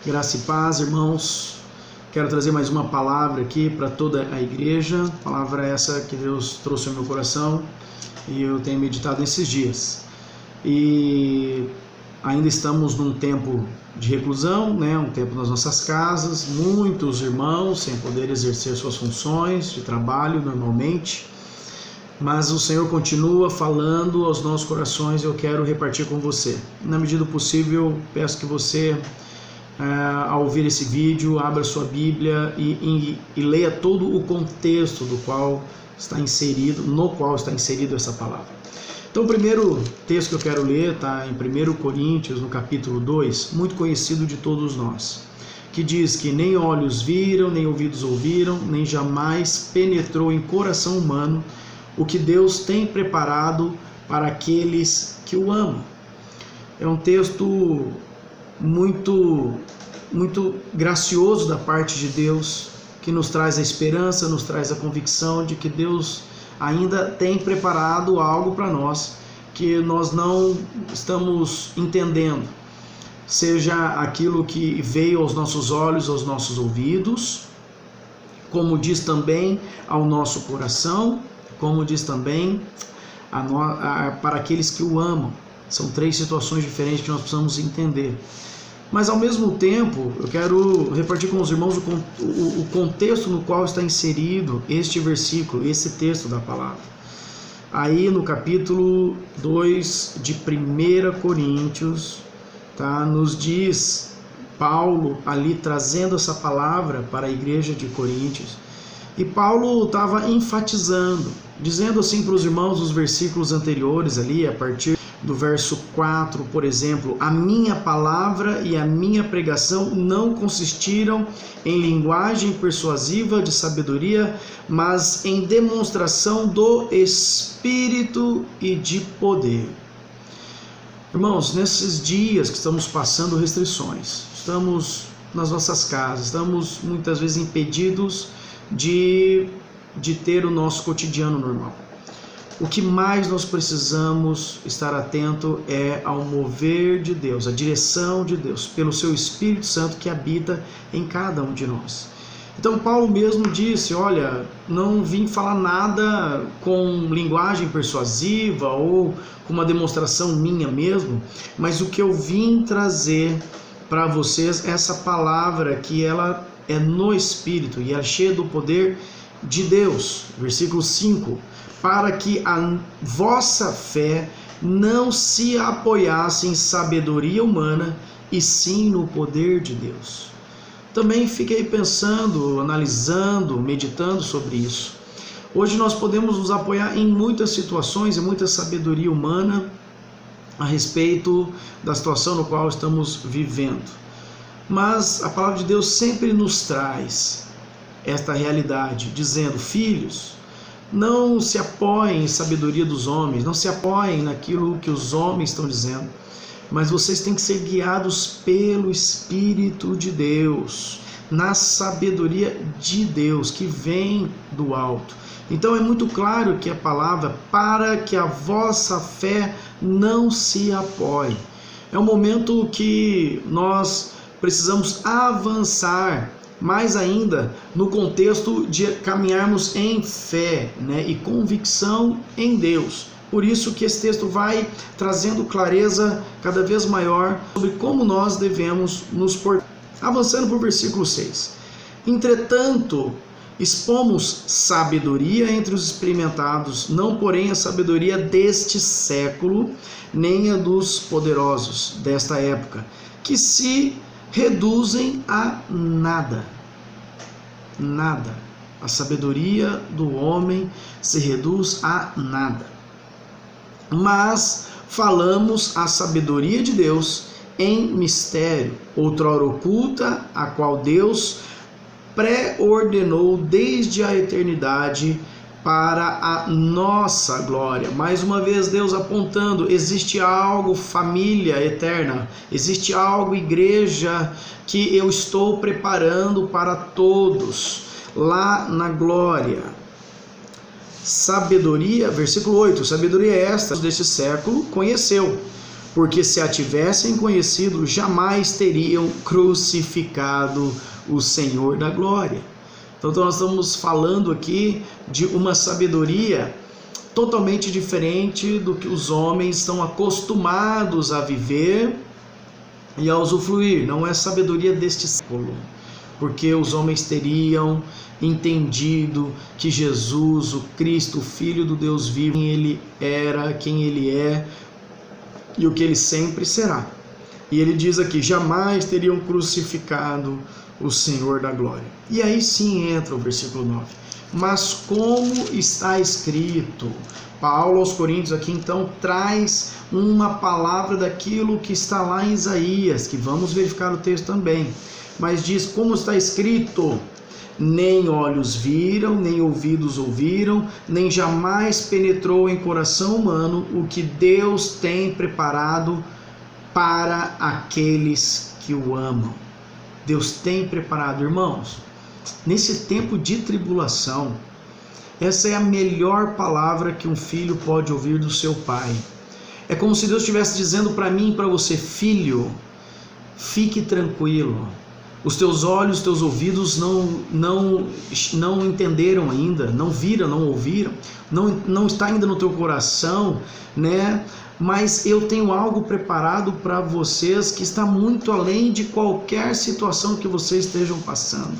Graça e paz, irmãos. Quero trazer mais uma palavra aqui para toda a igreja. Palavra essa que Deus trouxe ao meu coração e eu tenho meditado nesses dias. E ainda estamos num tempo de reclusão, um tempo nas nossas casas, muitos irmãos sem poder exercer suas funções de trabalho normalmente. Mas o Senhor continua falando aos nossos corações e eu quero repartir com você. Na medida do possível, peço que você, ao ouvir esse vídeo, abra sua Bíblia e leia todo o contexto no qual está inserido essa palavra. Então, o primeiro texto que eu quero ler está em 1 Coríntios, no capítulo 2, muito conhecido de todos nós, que diz que nem olhos viram, nem ouvidos ouviram, nem jamais penetrou em coração humano o que Deus tem preparado para aqueles que o amam. É um texto muito gracioso da parte de Deus, que nos traz a esperança, nos traz a convicção de que Deus ainda tem preparado algo para nós que nós não estamos entendendo, seja aquilo que veio aos nossos olhos, aos nossos ouvidos, como diz também ao nosso coração, como diz também para aqueles que o amam. São três situações diferentes que nós precisamos entender. Mas ao mesmo tempo, eu quero repartir com os irmãos o contexto no qual está inserido este versículo, esse texto da palavra. Aí no capítulo 2 de 1 Coríntios, nos diz Paulo ali trazendo essa palavra para a igreja de Coríntios. E Paulo estava enfatizando, dizendo assim para os irmãos os versículos anteriores ali, a partir do verso 4, por exemplo: a minha palavra e a minha pregação não consistiram em linguagem persuasiva de sabedoria, mas em demonstração do Espírito e de poder. Irmãos, nesses dias que estamos passando restrições, estamos nas nossas casas, estamos muitas vezes impedidos de ter o nosso cotidiano normal. O que mais nós precisamos estar atento é ao mover de Deus, a direção de Deus, pelo seu Espírito Santo que habita em cada um de nós. Então Paulo mesmo disse: olha, não vim falar nada com linguagem persuasiva ou com uma demonstração minha mesmo, mas o que eu vim trazer para vocês é essa palavra que ela é no Espírito e é cheia do poder de Deus. Versículo 5: para que a vossa fé não se apoiasse em sabedoria humana, e sim no poder de Deus. Também fiquei pensando, analisando, meditando sobre isso. Hoje nós podemos nos apoiar em muitas situações e muita sabedoria humana a respeito da situação no qual estamos vivendo. Mas a palavra de Deus sempre nos traz esta realidade, dizendo: filhos, não se apoiem em sabedoria dos homens, não se apoiem naquilo que os homens estão dizendo, mas vocês têm que ser guiados pelo Espírito de Deus, na sabedoria de Deus que vem do alto. Então é muito claro que a palavra, para que a vossa fé não se apoie. É um momento que nós precisamos avançar mais ainda no contexto de caminharmos em fé, e convicção em Deus. Por isso que esse texto vai trazendo clareza cada vez maior sobre como nós devemos nos portar. Avançando para o versículo 6. Entretanto, expomos sabedoria entre os experimentados, não porém a sabedoria deste século, nem a dos poderosos desta época, que se reduzem a nada. Nada. A sabedoria do homem se reduz a nada. Mas falamos a sabedoria de Deus em mistério, outrora oculta, a qual Deus pré-ordenou desde a eternidade para a nossa glória. Mais uma vez Deus apontando: existe algo, família eterna, existe algo, igreja, que eu estou preparando para todos lá na glória. Sabedoria, versículo 8, sabedoria esta deste século conheceu, porque se a tivessem conhecido, jamais teriam crucificado o Senhor da glória. Então nós estamos falando aqui de uma sabedoria totalmente diferente do que os homens estão acostumados a viver e a usufruir. Não é sabedoria deste século, porque os homens teriam entendido que Jesus, o Cristo, o Filho do Deus vivo, quem ele era, quem ele é e o que ele sempre será. E ele diz aqui, jamais teriam crucificado o Senhor da glória. E aí sim entra o versículo 9. Mas como está escrito, Paulo aos Coríntios aqui então traz uma palavra daquilo que está lá em Isaías, que vamos verificar o texto também. Mas diz, como está escrito, nem olhos viram, nem ouvidos ouviram, nem jamais penetrou em coração humano o que Deus tem preparado para aqueles que o amam. Deus tem preparado, irmãos, nesse tempo de tribulação, essa é a melhor palavra que um filho pode ouvir do seu pai. É como se Deus estivesse dizendo para mim e para você, filho, fique tranquilo. Os teus olhos, os teus ouvidos não entenderam ainda, não viram, não ouviram, não está ainda no teu coração, né? Mas eu tenho algo preparado para vocês que está muito além de qualquer situação que vocês estejam passando.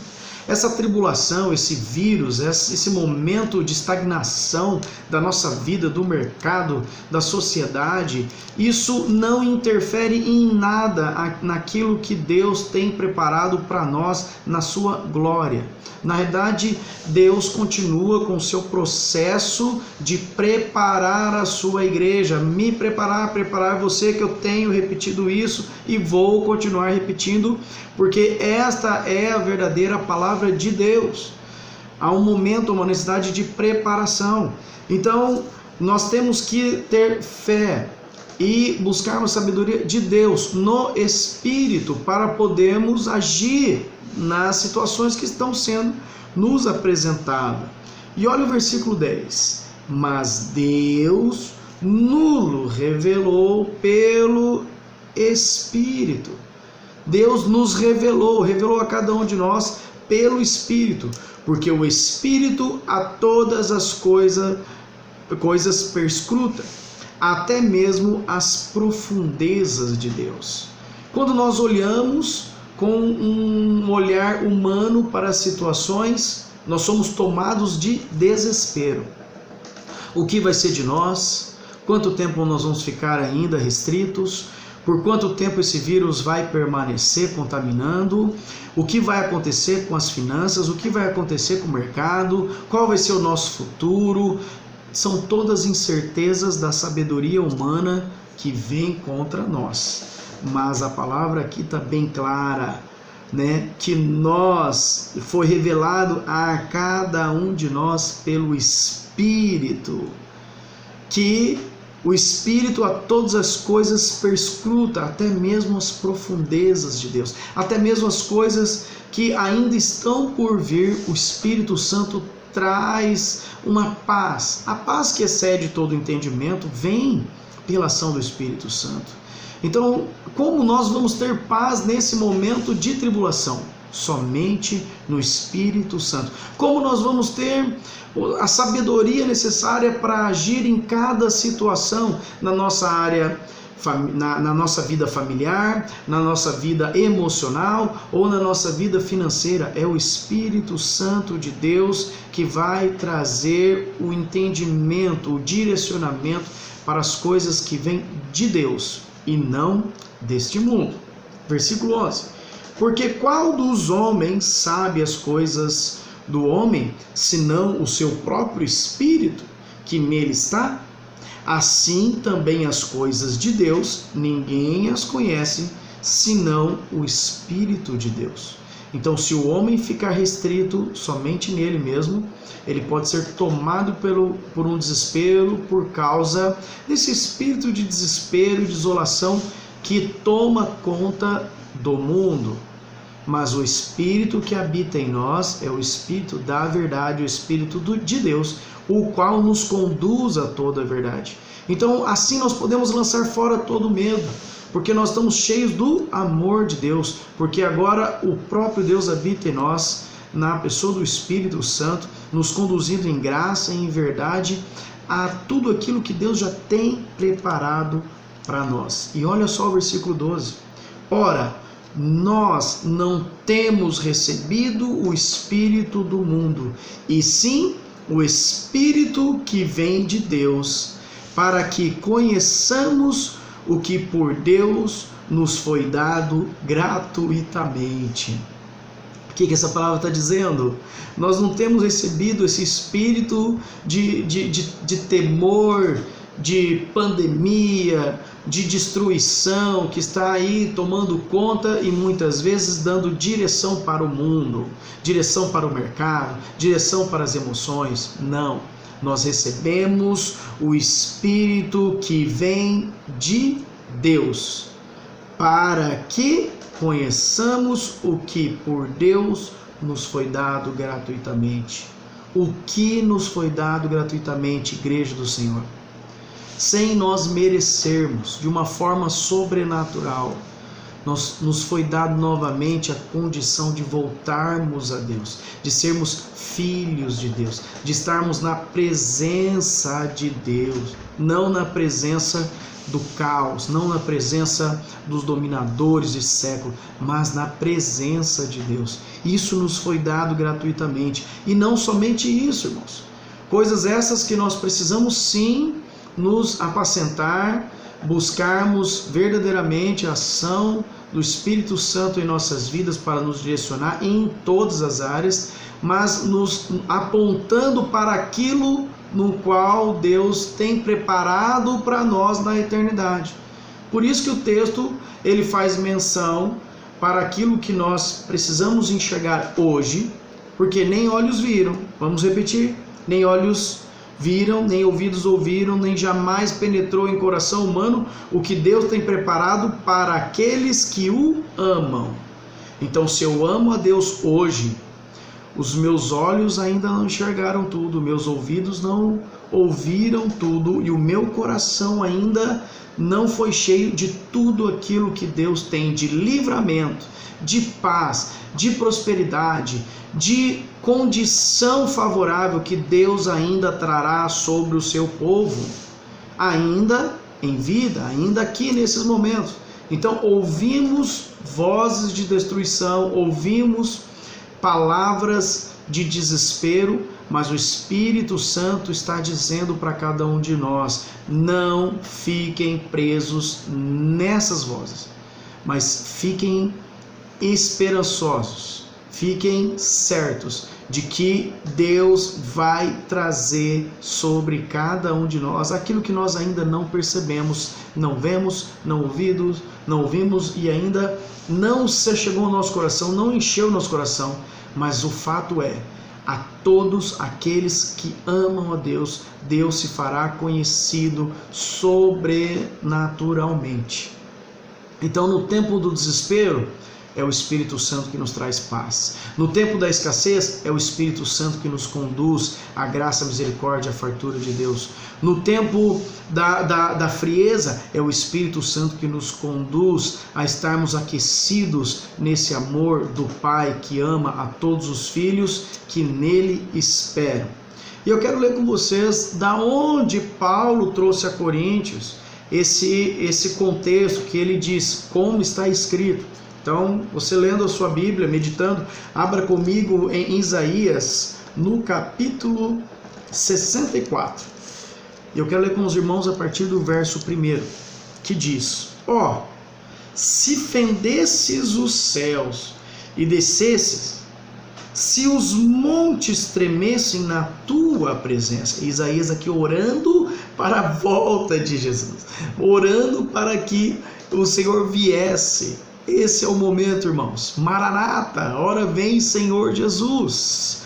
Essa tribulação, esse vírus, esse momento de estagnação da nossa vida, do mercado, da sociedade, isso não interfere em nada naquilo que Deus tem preparado para nós na sua glória. Na verdade, Deus continua com o seu processo de preparar a sua igreja, me preparar você, que eu tenho repetido isso e vou continuar repetindo, porque esta é a verdadeira palavra de Deus. Há um momento, uma necessidade de preparação. Então, nós temos que ter fé e buscar a sabedoria de Deus no Espírito para podermos agir nas situações que estão sendo nos apresentadas. E olha o versículo 10. Mas Deus nulo revelou pelo Espírito. Deus nos revelou a cada um de nós pelo Espírito, porque o Espírito a todas as coisas perscruta, até mesmo as profundezas de Deus. Quando nós olhamos com um olhar humano para as situações, nós somos tomados de desespero. O que vai ser de nós? Quanto tempo nós vamos ficar ainda restritos? Por quanto tempo esse vírus vai permanecer contaminando? O que vai acontecer com as finanças? O que vai acontecer com o mercado? Qual vai ser o nosso futuro? São todas incertezas da sabedoria humana que vem contra nós. Mas a palavra aqui está bem clara, né? Que foi revelado a cada um de nós pelo Espírito, que o Espírito a todas as coisas perscruta, até mesmo as profundezas de Deus, até mesmo as coisas que ainda estão por vir. O Espírito Santo traz uma paz. A paz que excede todo entendimento vem pela ação do Espírito Santo. Então, como nós vamos ter paz nesse momento de tribulação? Somente no Espírito Santo. Como nós vamos ter a sabedoria necessária para agir em cada situação na nossa área, na nossa vida familiar, na nossa vida emocional ou na nossa vida financeira? É o Espírito Santo de Deus que vai trazer o entendimento, o direcionamento para as coisas que vêm de Deus e não deste mundo. Versículo 11. Porque qual dos homens sabe as coisas do homem, senão o seu próprio espírito que nele está? Assim também as coisas de Deus, ninguém as conhece, senão o Espírito de Deus. Então, se o homem ficar restrito somente nele mesmo, ele pode ser tomado por um desespero, por causa desse espírito de desespero e de isolação que toma conta do mundo. Mas o Espírito que habita em nós é o Espírito da verdade, o Espírito de Deus, o qual nos conduz a toda a verdade. Então assim nós podemos lançar fora todo medo, porque nós estamos cheios do amor de Deus, porque agora o próprio Deus habita em nós, na pessoa do Espírito Santo, nos conduzindo em graça e em verdade a tudo aquilo que Deus já tem preparado para nós. E olha só o versículo 12. Ora, nós não temos recebido o Espírito do mundo, e sim o Espírito que vem de Deus, para que conheçamos o que por Deus nos foi dado gratuitamente. O que essa palavra está dizendo? Nós não temos recebido esse espírito de temor, de pandemia, de destruição que está aí tomando conta e muitas vezes dando direção para o mundo, direção para o mercado, direção para as emoções. Não, nós recebemos o Espírito que vem de Deus, para que conheçamos o que por Deus nos foi dado gratuitamente. O que nos foi dado gratuitamente, Igreja do Senhor? Sem nós merecermos, de uma forma sobrenatural, nos foi dado novamente a condição de voltarmos a Deus, de sermos filhos de Deus, de estarmos na presença de Deus, não na presença do caos, não na presença dos dominadores de século, mas na presença de Deus. Isso nos foi dado gratuitamente. E não somente isso, irmãos. Coisas essas que nós precisamos sim nos apacentar, buscarmos verdadeiramente a ação do Espírito Santo em nossas vidas para nos direcionar em todas as áreas, mas nos apontando para aquilo no qual Deus tem preparado para nós na eternidade. Por isso que o texto ele faz menção para aquilo que nós precisamos enxergar hoje, porque nem olhos viram, vamos repetir, nem olhos viram, nem ouvidos ouviram, nem jamais penetrou em coração humano o que Deus tem preparado para aqueles que o amam. Então, se eu amo a Deus hoje, os meus olhos ainda não enxergaram tudo, meus ouvidos não ouviram tudo e o meu coração ainda não foi cheio de tudo aquilo que Deus tem de livramento, de paz, de prosperidade, de condição favorável que Deus ainda trará sobre o seu povo, ainda em vida, ainda aqui nesses momentos. Então ouvimos vozes de destruição, ouvimos palavras de desespero, mas o Espírito Santo está dizendo para cada um de nós: não fiquem presos nessas vozes, mas fiquem esperançosos, fiquem certos de que Deus vai trazer sobre cada um de nós aquilo que nós ainda não percebemos, não vemos, não ouvimos e ainda não se chegou ao nosso coração, não encheu o nosso coração, mas o fato é, a todos aqueles que amam a Deus, Deus se fará conhecido sobrenaturalmente. Então, no tempo do desespero, é o Espírito Santo que nos traz paz. No tempo da escassez, é o Espírito Santo que nos conduz à graça, à misericórdia, à fartura de Deus. No tempo da frieza, é o Espírito Santo que nos conduz a estarmos aquecidos nesse amor do Pai que ama a todos os filhos que nele esperam. E eu quero ler com vocês da onde Paulo trouxe a Coríntios esse contexto que ele diz, como está escrito. Então, você lendo a sua Bíblia, meditando, abra comigo em Isaías, no capítulo 64. Eu quero ler com os irmãos a partir do verso 1, que diz: ó, se fendesses os céus e descesses, se os montes tremessem na tua presença. Isaías aqui orando para a volta de Jesus, orando para que o Senhor viesse. Esse é o momento, irmãos. Maranata, ora vem, Senhor Jesus.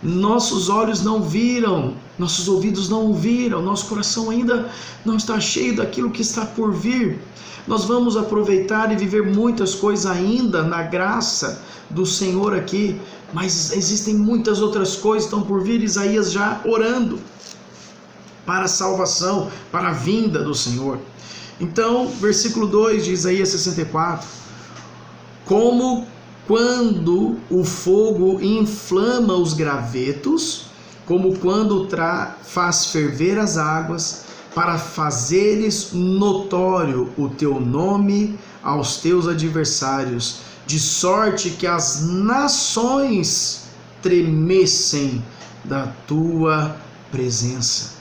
Nossos olhos não viram, nossos ouvidos não ouviram, nosso coração ainda não está cheio daquilo que está por vir. Nós vamos aproveitar e viver muitas coisas ainda na graça do Senhor aqui, mas existem muitas outras coisas que estão por vir. Isaías já orando para a salvação, para a vinda do Senhor. Então, versículo 2 de Isaías 64: como quando o fogo inflama os gravetos, como quando faz ferver as águas, para fazeres notório o teu nome aos teus adversários, de sorte que as nações tremessem da tua presença.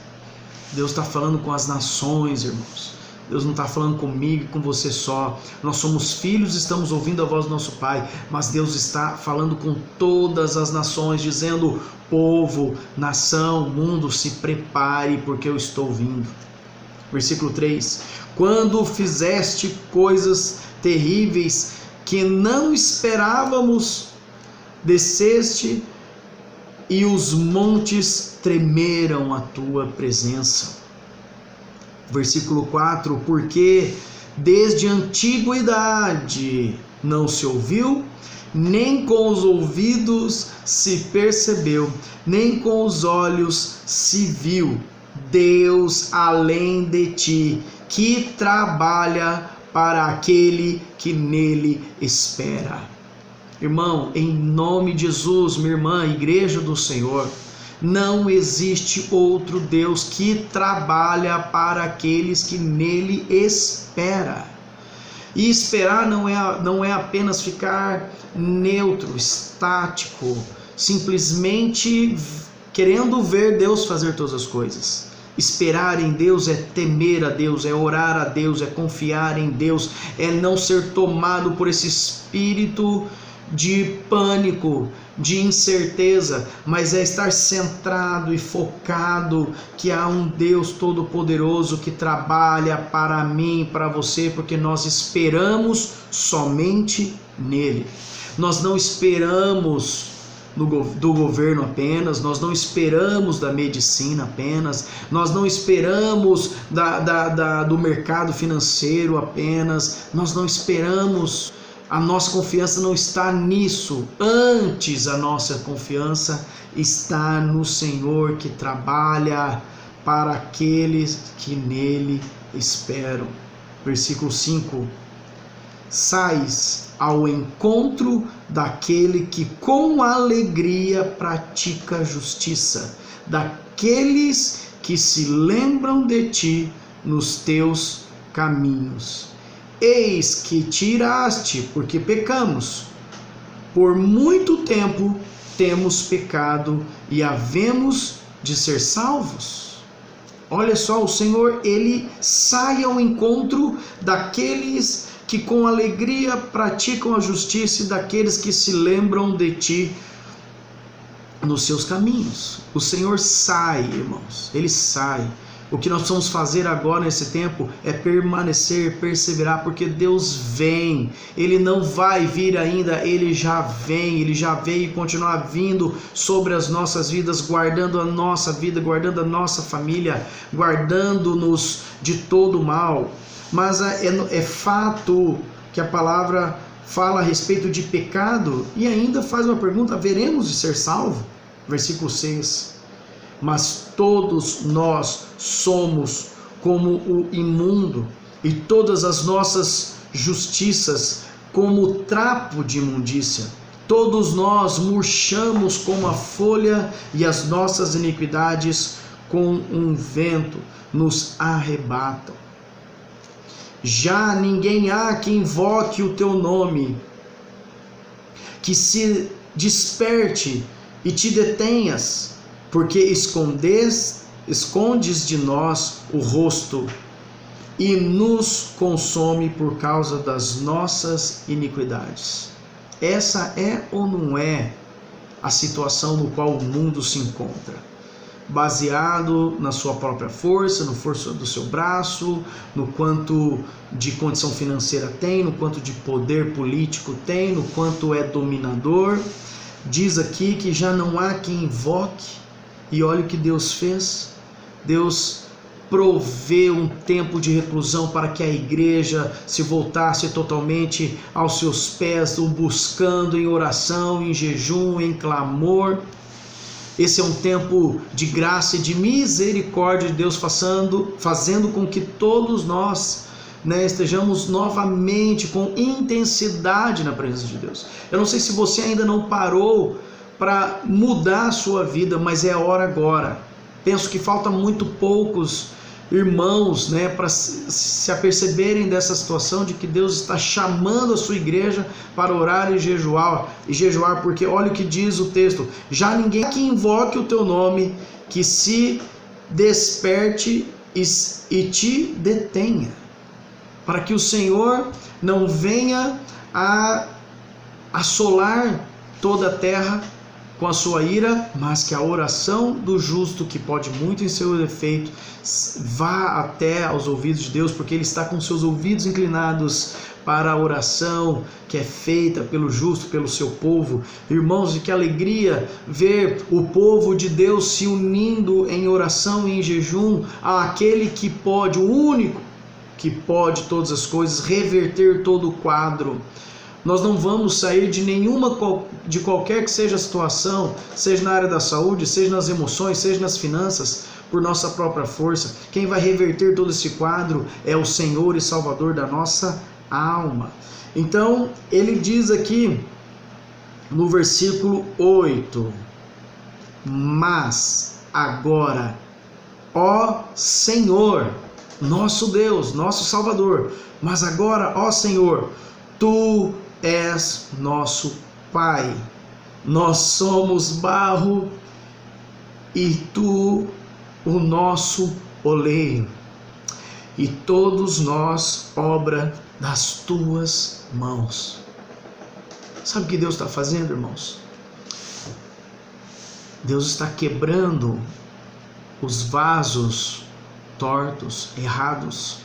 Deus está falando com as nações, irmãos. Deus não está falando comigo e com você só. Nós somos filhos, estamos ouvindo a voz do nosso Pai, mas Deus está falando com todas as nações, dizendo: povo, nação, mundo, se prepare, porque eu estou vindo. Versículo 3: quando fizeste coisas terríveis que não esperávamos, desceste e os montes tremeram à tua presença. Versículo 4: porque desde a antiguidade não se ouviu, nem com os ouvidos se percebeu, nem com os olhos se viu, Deus além de ti, que trabalha para aquele que nele espera. Irmão, em nome de Jesus, minha irmã, igreja do Senhor, não existe outro Deus que trabalha para aqueles que nele espera. E esperar não é apenas ficar neutro, estático, simplesmente querendo ver Deus fazer todas as coisas. Esperar em Deus é temer a Deus, é orar a Deus, é confiar em Deus, é não ser tomado por esse espírito de pânico, de incerteza, mas é estar centrado e focado que há um Deus todo-poderoso que trabalha para mim, para você, porque nós esperamos somente nele. Nós não esperamos do governo apenas, nós não esperamos da medicina apenas, nós não esperamos do mercado financeiro apenas, nós não esperamos. A nossa confiança não está nisso. Antes, a nossa confiança está no Senhor, que trabalha para aqueles que nele esperam. Versículo 5: sais ao encontro daquele que com alegria pratica a justiça, daqueles que se lembram de ti nos teus caminhos. Eis que tiraste, porque pecamos. Por muito tempo temos pecado e havemos de ser salvos. Olha só, o Senhor, ele sai ao encontro daqueles que com alegria praticam a justiça e daqueles que se lembram de ti nos seus caminhos. O Senhor sai, irmãos, ele sai. O que nós precisamos fazer agora nesse tempo é permanecer, perseverar, porque Deus vem. Ele não vai vir ainda, ele já vem, ele já veio e continua vindo sobre as nossas vidas, guardando a nossa vida, guardando a nossa família, guardando-nos de todo mal. Mas é fato que a palavra fala a respeito de pecado e ainda faz uma pergunta: veremos de ser salvo? Versículo 6. Mas todos nós somos como o imundo, e todas as nossas justiças como trapo de imundícia. Todos nós murchamos como a folha, e as nossas iniquidades com um vento nos arrebatam. Já ninguém há que invoque o teu nome, que se desperte e te detenhas, porque escondes de nós o rosto e nos consome por causa das nossas iniquidades. Essa é ou não é a situação no qual o mundo se encontra? Baseado na sua própria força, no força do seu braço, no quanto de condição financeira tem, no quanto de poder político tem, no quanto é dominador. Diz aqui que já não há quem invoque. E olha o que Deus fez. Deus proveu um tempo de reclusão para que a igreja se voltasse totalmente aos seus pés, o buscando em oração, em jejum, em clamor. Esse é um tempo de graça e de misericórdia de Deus, fazendo com que todos nós, estejamos novamente com intensidade na presença de Deus. Eu não sei se você ainda não parou para mudar a sua vida, mas é a hora agora. Penso que falta muito poucos irmãos, para se aperceberem dessa situação de que Deus está chamando a sua igreja para orar e jejuar, porque olha o que diz o texto: já ninguém que invoque o teu nome, que se desperte e te detenha, para que o Senhor não venha a assolar toda a terra com a sua ira, mas que a oração do justo, que pode muito em seu efeito, vá até aos ouvidos de Deus, porque Ele está com seus ouvidos inclinados para a oração que é feita pelo justo, pelo seu povo. Irmãos, e que alegria ver o povo de Deus se unindo em oração e em jejum àquele que pode, o único que pode todas as coisas, reverter todo o quadro. Nós não vamos sair de qualquer que seja a situação, seja na área da saúde, seja nas emoções, seja nas finanças, por nossa própria força. Quem vai reverter todo esse quadro é o Senhor e Salvador da nossa alma. Então, ele diz aqui no versículo 8: mas agora, ó Senhor, nosso Deus, nosso Salvador, mas agora, ó Senhor, Tu és nosso Pai, nós somos barro e Tu o nosso oleiro, e todos nós obra das Tuas mãos. Sabe o que Deus está fazendo, irmãos? Deus está quebrando os vasos tortos, errados,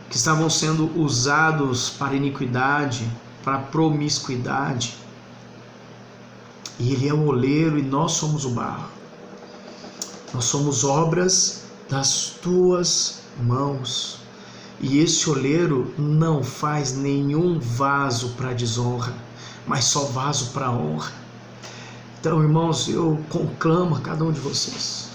que estavam sendo usados para iniquidade, para promiscuidade. E Ele é o oleiro e nós somos o barro. Nós somos obras das Tuas mãos. E esse oleiro não faz nenhum vaso para desonra, mas só vaso para honra. Então, irmãos, eu conclamo a cada um de vocês: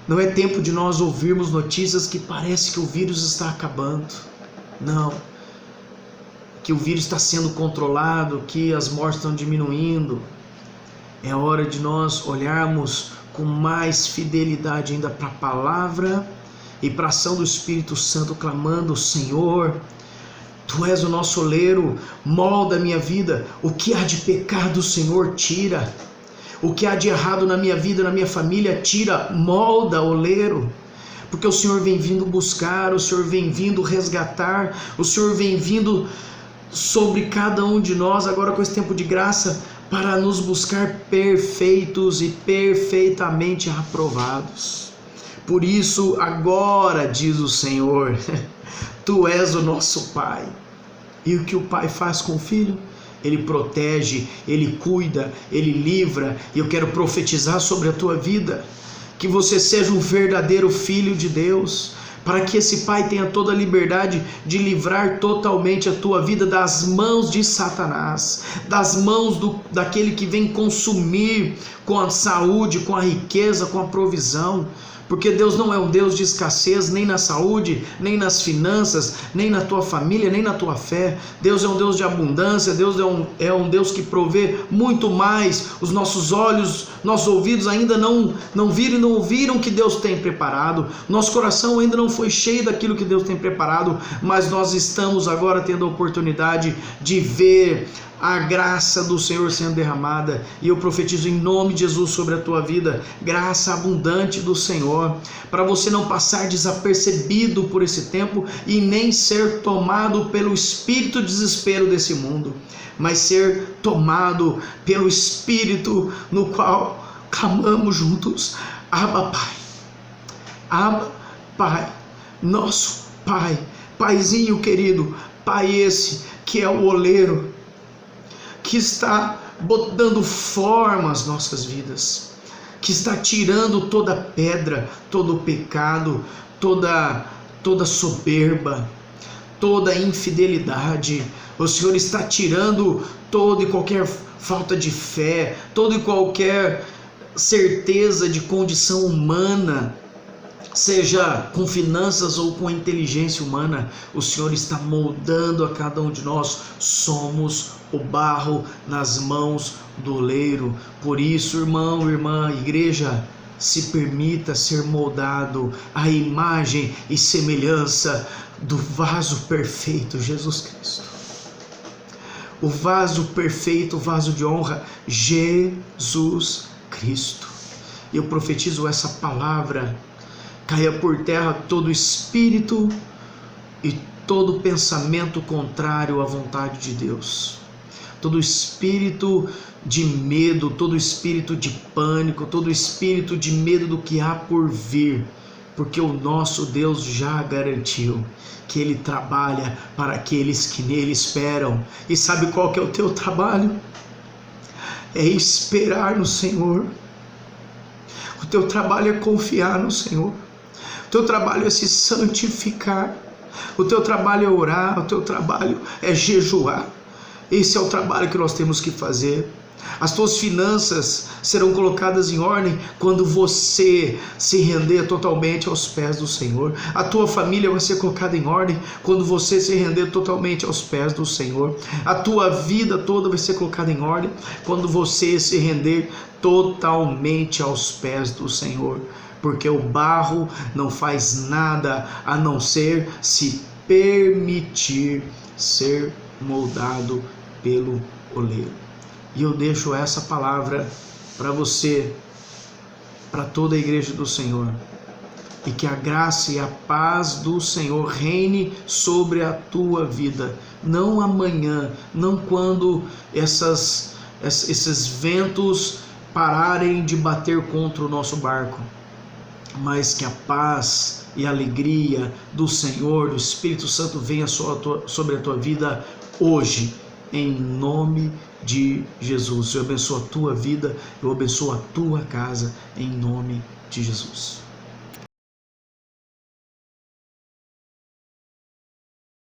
não é tempo de nós ouvirmos notícias que parece que o vírus está acabando. Não. Que o vírus está sendo controlado, que as mortes estão diminuindo. É hora de nós olharmos com mais fidelidade ainda para a palavra e para a ação do Espírito Santo, clamando: Senhor, Tu és o nosso oleiro, molda a minha vida. O que há de pecado, Senhor, tira. O que há de errado na minha vida, na minha família, tira, molda, oleiro. Porque o Senhor vem vindo buscar, o Senhor vem vindo resgatar, o Senhor vem vindo sobre cada um de nós, agora com esse tempo de graça, para nos buscar perfeitos e perfeitamente aprovados. Por isso, agora, diz o Senhor, Tu és o nosso Pai. E o que o Pai faz com o Filho? Ele protege, Ele cuida, Ele livra. E eu quero profetizar sobre a tua vida, que você seja um verdadeiro filho de Deus, para que esse Pai tenha toda a liberdade de livrar totalmente a tua vida das mãos de Satanás, das mãos daquele que vem consumir com a saúde, com a riqueza, com a provisão. Porque Deus não é um Deus de escassez, nem na saúde, nem nas finanças, nem na tua família, nem na tua fé. Deus é um Deus de abundância, Deus é um Deus que provê muito mais. Os nossos olhos, nossos ouvidos ainda não viram e não ouviram o que Deus tem preparado. Nosso coração ainda não foi cheio daquilo que Deus tem preparado, mas nós estamos agora tendo a oportunidade de ver a graça do Senhor sendo derramada, e eu profetizo em nome de Jesus sobre a tua vida, graça abundante do Senhor, para você não passar desapercebido por esse tempo e nem ser tomado pelo espírito de desespero desse mundo, mas ser tomado pelo espírito no qual clamamos juntos: Abba Pai, Abba Pai, nosso Pai, Paizinho querido, Pai esse que é o oleiro, que está dando forma às nossas vidas, que está tirando toda pedra, todo pecado, toda soberba, toda infidelidade. O Senhor está tirando toda e qualquer falta de fé, toda e qualquer certeza de condição humana, seja com finanças ou com inteligência humana, o Senhor está moldando a cada um de nós. Somos o barro nas mãos do oleiro. Por isso, irmão, irmã, igreja, se permita ser moldado à imagem e semelhança do vaso perfeito, Jesus Cristo. O vaso perfeito, o vaso de honra, Jesus Cristo. Eu profetizo essa palavra: caia por terra todo espírito e todo pensamento contrário à vontade de Deus. Todo espírito de medo, todo espírito de pânico, todo espírito de medo do que há por vir, porque o nosso Deus já garantiu que Ele trabalha para aqueles que nele esperam. E sabe qual que é o teu trabalho? É esperar no Senhor. O teu trabalho é confiar no Senhor. O teu trabalho é se santificar. O teu trabalho é orar. O teu trabalho é jejuar. Esse é o trabalho que nós temos que fazer. As tuas finanças serão colocadas em ordem quando você se render totalmente aos pés do Senhor. A tua família vai ser colocada em ordem quando você se render totalmente aos pés do Senhor. A tua vida toda vai ser colocada em ordem quando você se render totalmente aos pés do Senhor. Porque o barro não faz nada a não ser se permitir ser moldado pelo oleiro. E eu deixo essa palavra para você, para toda a igreja do Senhor. E que a graça e a paz do Senhor reine sobre a tua vida. Não amanhã, não quando esses ventos pararem de bater contra o nosso barco. Mas que a paz e a alegria do Senhor, do Espírito Santo, venha sobre a tua vida hoje, em nome de Jesus. Eu abençoo a tua vida, eu abençoo a tua casa, em nome de Jesus.